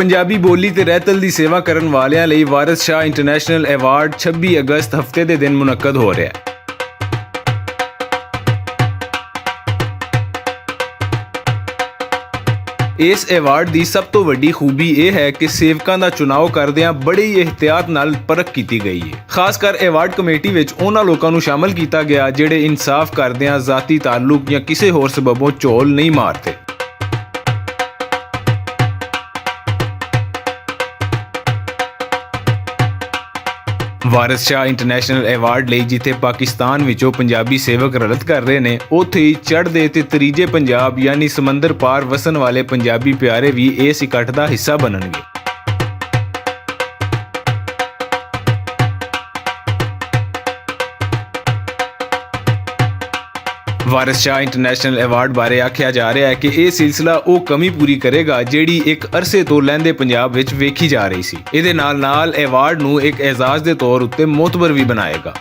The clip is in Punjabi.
ਪੰਜਾਬੀ ਬੋਲੀ ਤੇ ਰਹਿਤਲ ਦੀ ਸੇਵਾ ਕਰਨ ਵਾਲਿਆਂ ਲਈ ਵਾਰਿਸ ਸ਼ਾਹ ਇੰਟਰਨੈਸ਼ਨਲ ਐਵਾਰਡ 26 ਅਗਸਤ ਹਫ਼ਤੇ ਦੇ ਦਿਨ ਮੁਨੱਕਦ ਹੋ ਰਿਹਾ ਹੈ। ਇਸ ਐਵਾਰਡ ਦੀ ਸਭ ਤੋਂ ਵੱਡੀ ਖੂਬੀ ਇਹ ਹੈ ਕਿ ਸੇਵਕਾਂ ਦਾ ਚੁਣਾਵ ਕਰਦਿਆਂ ਬੜੀ ਇਹਤਿਆਤ ਨਾਲ ਪਰਖ ਕੀਤੀ ਗਈ ਹੈ। ਖਾਸ ਕਰ ਐਵਾਰਡ ਕਮੇਟੀ ਵਿੱਚ ਉਹਨਾਂ ਲੋਕਾਂ ਨੂੰ ਸ਼ਾਮਲ ਕੀਤਾ ਗਿਆ ਜਿਹੜੇ ਇਨਸਾਫ ਕਰਦਿਆਂ ਜ਼ਾਤੀ ਤਾਲੁਕ ਜਾਂ ਕਿਸੇ ਹੋਰ ਸਬਬੋਂ ਝੋਲ ਨਹੀਂ ਮਾਰਦੇ। ਵਾਰਿਸ ਸ਼ਾਹ ਇੰਟਰਨੈਸ਼ਨਲ ਐਵਾਰਡ ਲਈ ਜਿੱਥੇ ਪਾਕਿਸਤਾਨ ਵਿੱਚੋਂ ਪੰਜਾਬੀ ਸੇਵਕ ਰਲਤ ਕਰ ਰਹੇ ਨੇ, ਉੱਥੇ ਹੀ ਚੜ੍ਹਦੇ ਤੇ ਤਰੀਜੇ ਪੰਜਾਬ ਯਾਨੀ ਸਮੁੰਦਰ ਪਾਰ ਵਸਣ ਵਾਲੇ ਪੰਜਾਬੀ ਪਿਆਰੇ ਵੀ ਇਸ ਇਕੱਠ ਦਾ ਹਿੱਸਾ ਬਣਨਗੇ। ਵਾਰਿਸ ਸ਼ਾਹ ਇੰਟਰਨੈਸ਼ਨਲ ਐਵਾਰਡ ਬਾਰੇ ਆਖਿਆ ਜਾ ਰਿਹਾ ਹੈ ਕਿ ਇਹ ਸਿਲਸਿਲਾ ਉਹ ਕਮੀ ਪੂਰੀ ਕਰੇਗਾ ਜਿਹੜੀ ਇੱਕ ਅਰਸੇ ਤੋਂ ਲਹਿੰਦੇ ਪੰਜਾਬ ਵਿੱਚ ਵੇਖੀ ਜਾ ਰਹੀ ਸੀ। ਇਹਦੇ ਨਾਲ-ਨਾਲ ਐਵਾਰਡ ਨੂੰ ਇੱਕ ਐਜ਼ਾਜ਼ ਦੇ ਤੌਰ ਉੱਤੇ ਮੋਤਬਰ ਵੀ ਬਣਾਏਗਾ।